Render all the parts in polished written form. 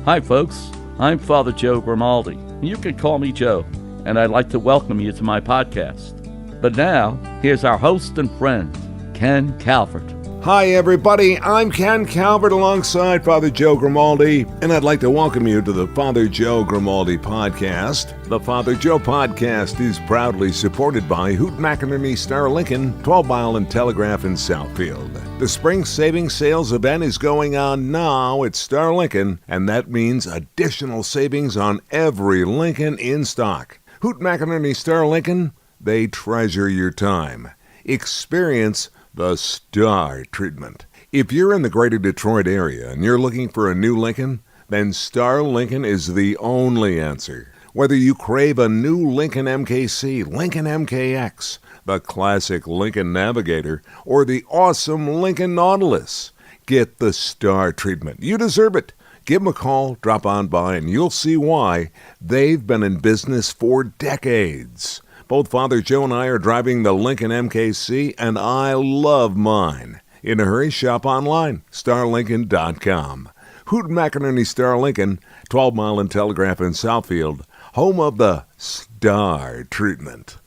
Hi, folks. I'm Father Joe Grimaldi. You can call me Joe, and I'd like to welcome you to my podcast. But now, here's our host and friend, Ken Calvert. Hi, everybody. I'm Ken Calvert alongside Father Joe Grimaldi, and I'd like to welcome you to the Father Joe Grimaldi podcast. The Father Joe podcast is proudly supported by Hoot McInerney Star Lincoln, 12 Mile and Telegraph in Southfield. The spring savings sales event is going on now at Star Lincoln, and that means additional savings on every Lincoln in stock. Hoot McInerney Star Lincoln, they treasure your time. Experience the Star treatment. If you're in the greater Detroit area and you're looking for a new Lincoln, then Star Lincoln is the only answer. Whether you crave a new Lincoln MKC, Lincoln MKX, the classic Lincoln Navigator, or the awesome Lincoln Nautilus, get the Star treatment. You deserve it. Give them a call, drop on by, and you'll see why. They've been in business for decades. Both Father Joe and I are driving the Lincoln MKC, and I love mine. In a hurry, shop online, starlincoln.com. Hoot McInerney Star Lincoln, 12 Mile and Telegraph in Southfield, home of the Star treatment.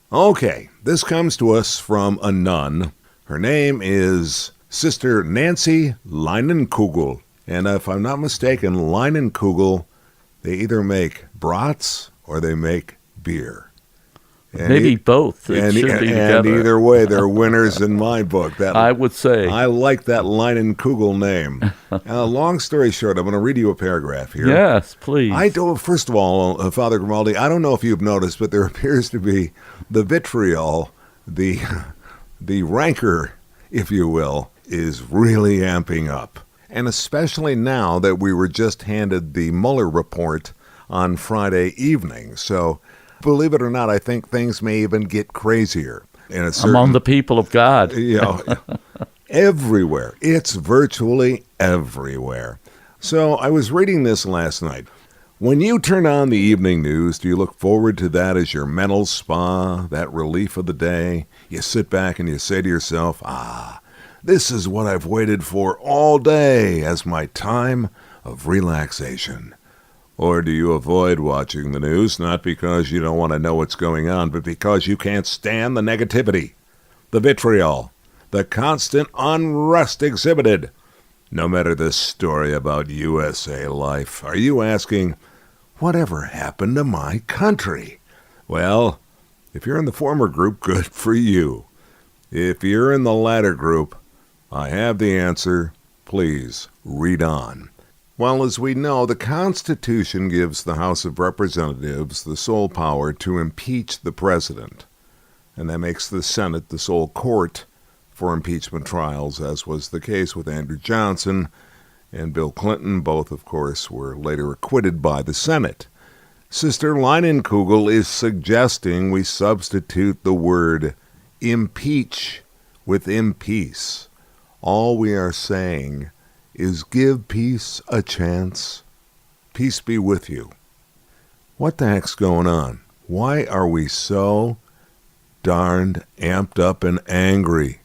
Okay, this comes to us from a nun. Her name is Sister Nancy Linenkugel. And if I'm not mistaken, Linenkugel, they either make brats or they make beer. And Maybe both. And either way, they're winners in my book. I would say. I like that Linenkugel name. Long story short, I'm going to read you a paragraph here. Yes, please. First of all, Father Grimaldi, I don't know if you've noticed, but there appears to be the vitriol, the rancor, if you will, is really amping up. And especially now that we were just handed the Mueller report on Friday evening. So, believe it or not, I think things may even get crazier. Among the people of God. Everywhere. It's virtually everywhere. So I was reading this last night. When you turn on the evening news, do you look forward to that as your mental spa, that relief of the day? You sit back and you say to yourself, this is what I've waited for all day as my time of relaxation. Or do you avoid watching the news, not because you don't want to know what's going on, but because you can't stand the negativity, the vitriol, the constant unrest exhibited? No matter the story about USA life, are you asking, whatever happened to my country? Well, if you're in the former group, good for you. If you're in the latter group, I have the answer. Please read on. Well, as we know, the Constitution gives the House of Representatives the sole power to impeach the president, and that makes the Senate the sole court for impeachment trials, as was the case with Andrew Johnson and Bill Clinton. Both, of course, were later acquitted by the Senate. Sister Linenkugel is suggesting we substitute the word impeach with impeace. All we are saying is give peace a chance. Peace be with you. What the heck's going on? Why are we so darned amped up and angry?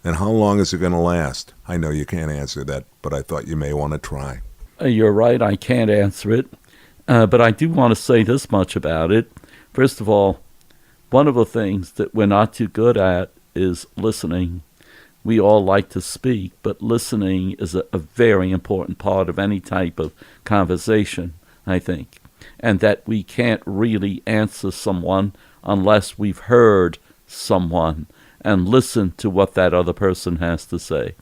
And how long is it going to last? I know you can't answer that, but I thought you may want to try. You're right, I can't answer it. But I do want to say this much about it. First of all, one of the things that we're not too good at is listening. We all like to speak, but listening is a very important part of any type of conversation, I think. And that we can't really answer someone unless we've heard someone and listened to what that other person has to say.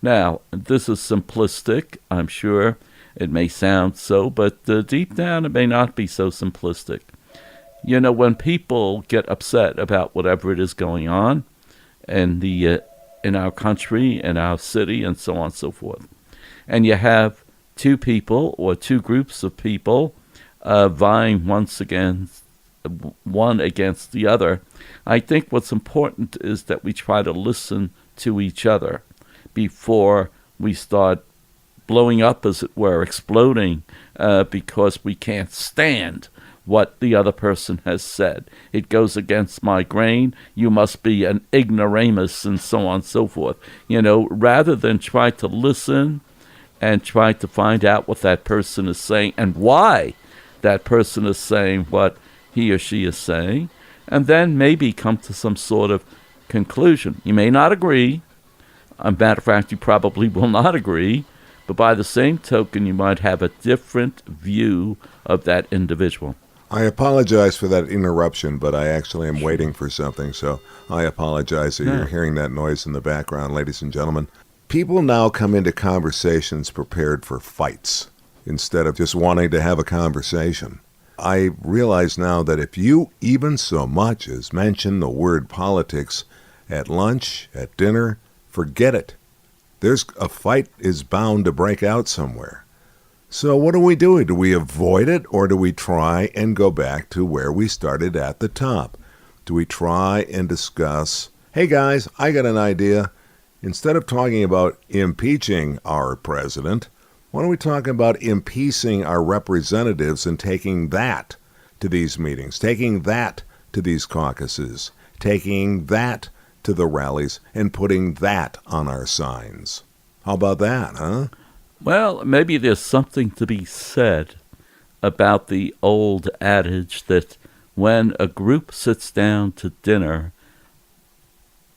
Now, this is simplistic, I'm sure. It may sound so, but deep down it may not be so simplistic. You know, when people get upset about whatever it is going on, and in our country, in our city, and so on and so forth. And you have two people or two groups of people vying one against the other. I think what's important is that we try to listen to each other before we start blowing up, as it were, exploding, because we can't stand what the other person has said. It goes against my grain. You must be an ignoramus, and so on and so forth. You know, rather than try to listen and try to find out what that person is saying and why that person is saying what he or she is saying, and then maybe come to some sort of conclusion. You may not agree. As a matter of fact, you probably will not agree, but by the same token, you might have a different view of that individual. I apologize for that interruption, but I actually am waiting for something, so I apologize that you're hearing that noise in the background, ladies and gentlemen. People now come into conversations prepared for fights instead of just wanting to have a conversation. I realize now that if you even so much as mention the word politics at lunch, at dinner, forget it. A fight is bound to break out somewhere. So what do? Do we avoid it, or do we try and go back to where we started at the top? Do we try and discuss, hey guys, I got an idea. Instead of talking about impeaching our president, why don't we talk about impeaching our representatives and taking that to these meetings, taking that to these caucuses, taking that to the rallies, and putting that on our signs? How about that, huh? Well, maybe there's something to be said about the old adage that when a group sits down to dinner,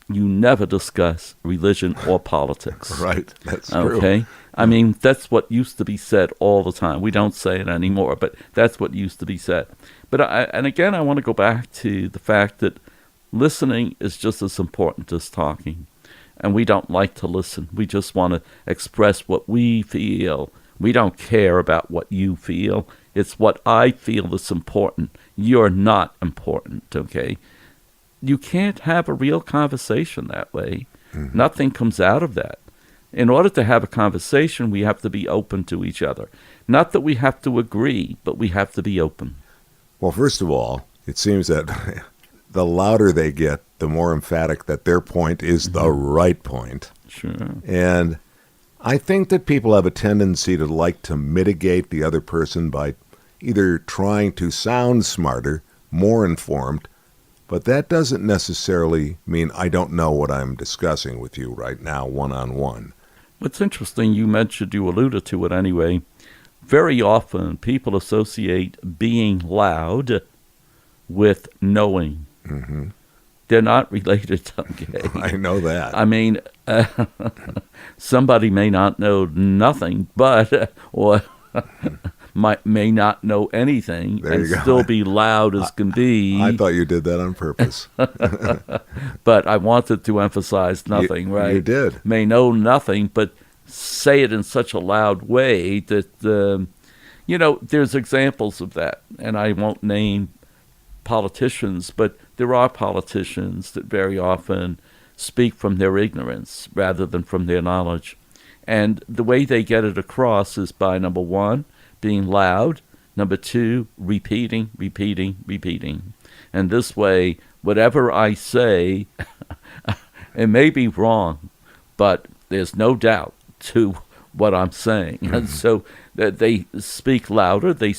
you never discuss religion or politics. Right, that's true. Okay? I mean, that's what used to be said all the time. We don't say it anymore, but that's what used to be said. But again, I want to go back to the fact that listening is just as important as talking. And we don't like to listen. We just want to express what we feel. We don't care about what you feel. It's what I feel that's important. You're not important, okay? You can't have a real conversation that way. Mm-hmm. Nothing comes out of that. In order to have a conversation, we have to be open to each other. Not that we have to agree, but we have to be open. Well, first of all, it seems that the louder they get, the more emphatic that their point is the right point. Sure. And I think that people have a tendency to like to mitigate the other person by either trying to sound smarter, more informed, but that doesn't necessarily mean I don't know what I'm discussing with you right now, one-on-one. What's interesting, you alluded to it anyway, very often people associate being loud with knowing. Mm-hmm. They're not related, okay? I know that. I mean, somebody may not know nothing, but or may not know anything and still be loud as can be. I thought you did that on purpose. But I wanted to emphasize nothing, right? You did. May know nothing, but say it in such a loud way that, there's examples of that. And I won't name politicians, but there are politicians that very often speak from their ignorance rather than from their knowledge. And the way they get it across is by, number one, being loud, number two, repeating. And this way, whatever I say, it may be wrong, but there's no doubt to what I'm saying. Mm-hmm. And so they speak louder, they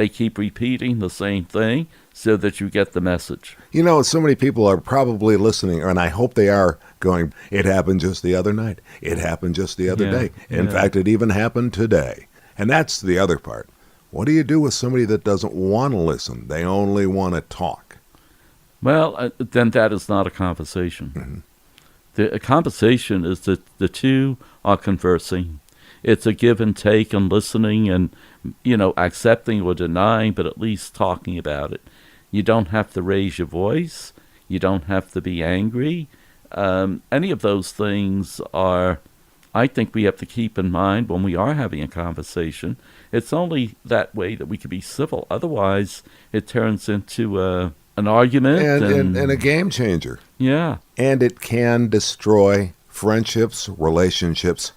keep repeating the same thing so that you get the message. So many people are probably listening, and I hope they are going, it happened just the other night. It happened just the other day. In fact, it even happened today. And that's the other part. What do you do with somebody that doesn't want to listen? They only want to talk. Well, then that is not a conversation. Mm-hmm. A conversation is that the two are conversing. It's a give and take and listening and, accepting or denying, but at least talking about it. You don't have to raise your voice. You don't have to be angry. Any of those things I think we have to keep in mind when we are having a conversation. It's only that way that we can be civil. Otherwise, it turns into an argument. And a game changer. Yeah. And it can destroy friendships, relationships,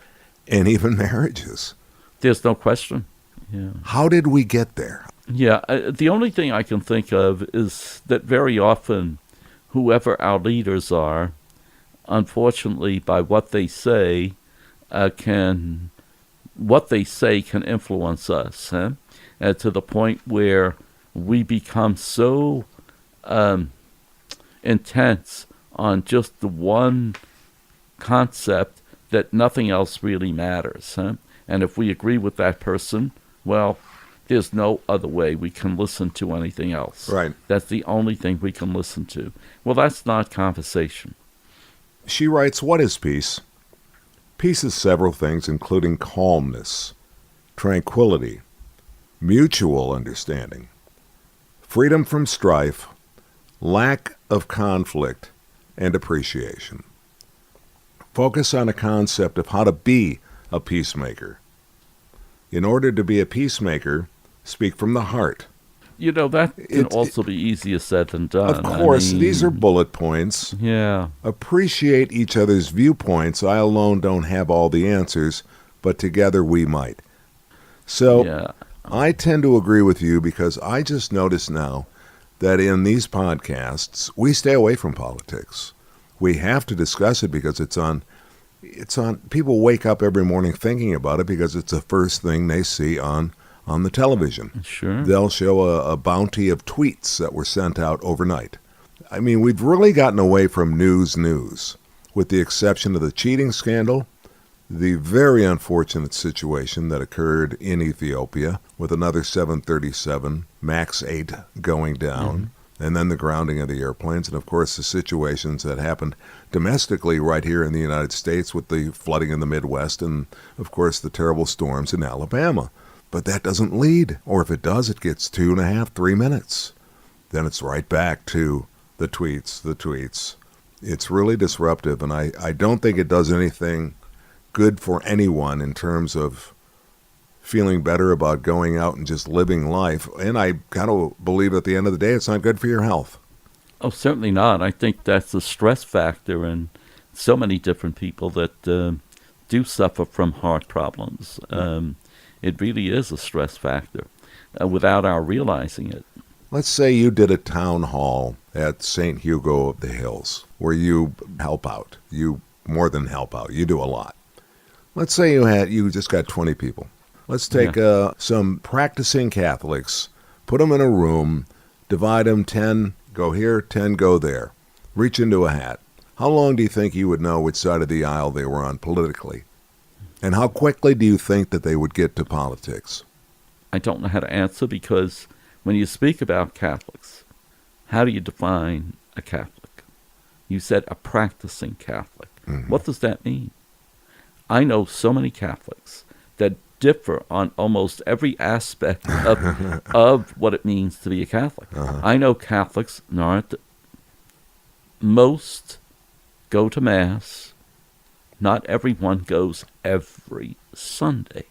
and even marriages. There's no question. Yeah. How did we get there? Yeah. The only thing I can think of is that very often, whoever our leaders are, unfortunately, by what they say, can influence us, to the point where we become so intense on just the one concept that nothing else really matters. Huh? And if we agree with that person, well, there's no other way we can listen to anything else. Right. That's the only thing we can listen to. Well, that's not conversation. She writes, what is peace? Peace is several things, including calmness, tranquility, mutual understanding, freedom from strife, lack of conflict, and appreciation. Focus on a concept of how to be a peacemaker. In order to be a peacemaker, speak from the heart. You know, that can also be easier said than done. Of course, these are bullet points. Yeah. Appreciate each other's viewpoints. I alone don't have all the answers, but together we might. So Yeah. I tend to agree with you because I just notice now that in these podcasts, we stay away from politics. We have to discuss it because it's on, people wake up every morning thinking about it because it's the first thing they see on the television. Sure. They'll show a bounty of tweets that were sent out overnight. I mean, we've really gotten away from news, with the exception of the cheating scandal, the very unfortunate situation that occurred in Ethiopia with another 737 MAX 8 going down, and then the grounding of the airplanes, and of course the situations that happened domestically right here in the United States with the flooding in the Midwest, and of course the terrible storms in Alabama. But that doesn't lead, or if it does, it gets 2.5, 3 minutes. Then it's right back to the tweets. It's really disruptive, and I don't think it does anything good for anyone in terms of feeling better about going out and just living life. And I kind of believe at the end of the day, it's not good for your health. Oh, certainly not. I think that's a stress factor in so many different people that do suffer from heart problems. It really is a stress factor without our realizing it. Let's say you did a town hall at St. Hugo of the Hills where you help out. You more than help out. You do a lot. Let's say you just got 20 people. Let's take some practicing Catholics, put them in a room, divide them 10 go here, 10 go there. Reach into a hat. How long do you think you would know which side of the aisle they were on politically? And how quickly do you think that they would get to politics? I don't know how to answer because when you speak about Catholics, how do you define a Catholic? You said a practicing Catholic. Mm-hmm. What does that mean? I know so many Catholics that differ on almost every aspect of what it means to be a Catholic. Uh-huh. I know Catholics, most go to Mass. Not everyone goes every Sunday.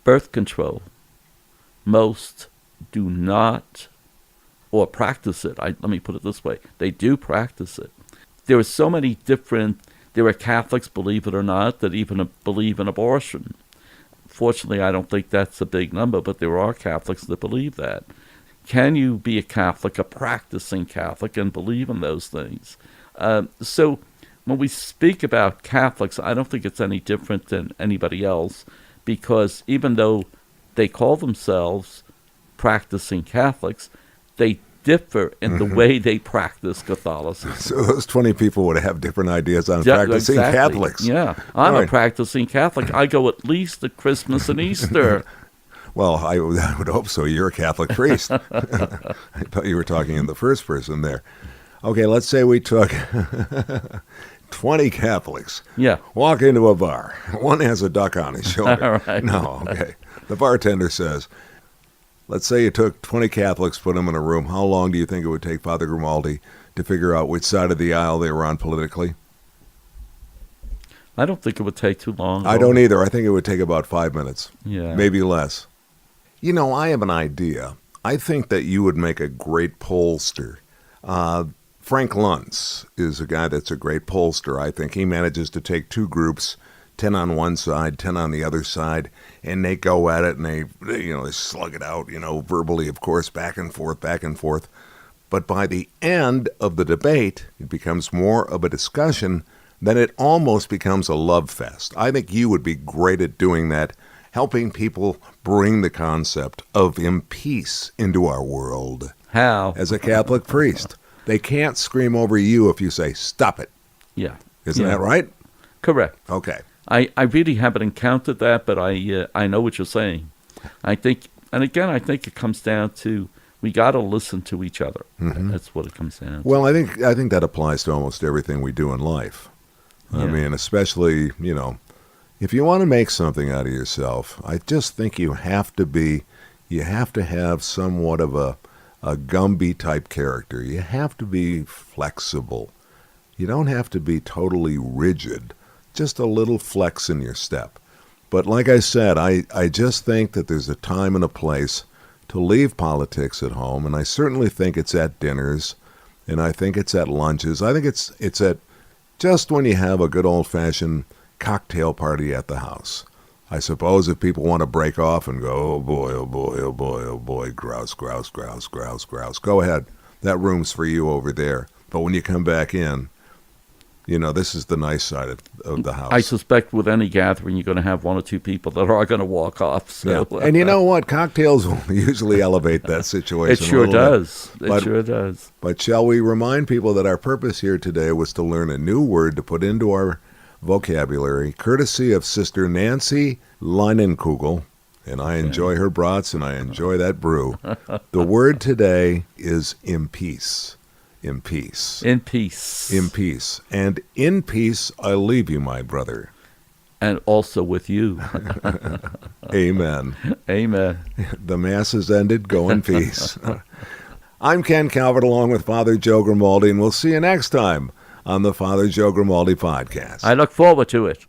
Birth control, most do not or practice it. Let me put it this way. They do practice it. There are so many different, there are Catholics, believe it or not, that even believe in abortion. Fortunately, I don't think that's a big number, but there are Catholics that believe that. Can you be a Catholic, a practicing Catholic, and believe in those things? So when we speak about Catholics, I don't think it's any different than anybody else, because even though they call themselves practicing Catholics, they differ in the way they practice Catholicism. So those 20 people would have different ideas on practicing Catholics. Yeah, I'm a practicing Catholic. I go at least at Christmas and Easter. Well, I would hope so. You're a Catholic priest. I thought you were talking in the first person there. Okay, let's say we took 20 Catholics. Yeah. Walk into a bar. One has a duck on his shoulder. All right. No, okay. The bartender says, let's say you took 20 Catholics, put them in a room. How long do you think it would take Father Grimaldi to figure out which side of the aisle they were on politically? I don't think it would take too long. I don't either. I think it would take about 5 minutes. Yeah. Maybe less. You know, I have an idea. I think that you would make a great pollster. Frank Luntz is a guy that's a great pollster. I think he manages to take two groups, 10 on one side, 10 on the other side, and they go at it and they slug it out, verbally, of course, back and forth. But by the end of the debate, it becomes more of a discussion than it almost becomes a love fest. I think you would be great at doing that, helping people bring the concept of peace into our world. How? As a Catholic priest. They can't scream over you if you say, stop it. Yeah. Isn't that right? Correct. Okay. I really haven't encountered that, but I know what you're saying. I think it comes down to we got to listen to each other. Mm-hmm. That's what it comes down to. Well, I think that applies to almost everything we do in life. I mean, especially, if you want to make something out of yourself, I just think you have to have somewhat of a Gumby type character. You have to be flexible. You don't have to be totally rigid, just a little flex in your step. But like I said, I just think that there's a time and a place to leave politics at home, and I certainly think it's at dinners, and I think it's at lunches. I think it's at just when you have a good old-fashioned cocktail party at the house. I suppose if people want to break off and go, oh boy, oh boy, oh boy, oh boy, grouse, grouse, grouse, grouse, grouse, go ahead. That room's for you over there. But when you come back in, this is the nice side of the house. I suspect with any gathering, you're going to have one or two people that are going to walk off. So. Yeah. And you know what? Cocktails will usually elevate that situation. It sure does. It sure does. But shall we remind people that our purpose here today was to learn a new word to put into our vocabulary, courtesy of Sister Nancy Linenkugel, and I enjoy her brats and I enjoy that brew. The word today is in peace. In peace. In peace. In peace. And in peace I leave you, my brother. And also with you. Amen. Amen. The Mass is ended. Go in peace. I'm Ken Calvert along with Father Joe Grimaldi, and we'll see you next time on the Father Joe Grimaldi podcast. I look forward to it.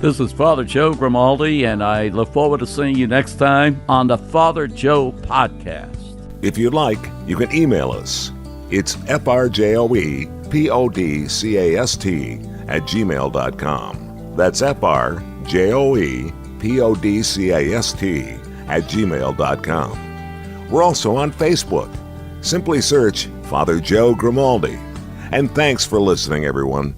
This is Father Joe Grimaldi, and I look forward to seeing you next time on the Father Joe podcast. If you'd like, you can email us. It's frjoepodcast@gmail.com. That's frjoepodcast@gmail.com. We're also on Facebook. Simply search Father Joe Grimaldi. And thanks for listening, everyone.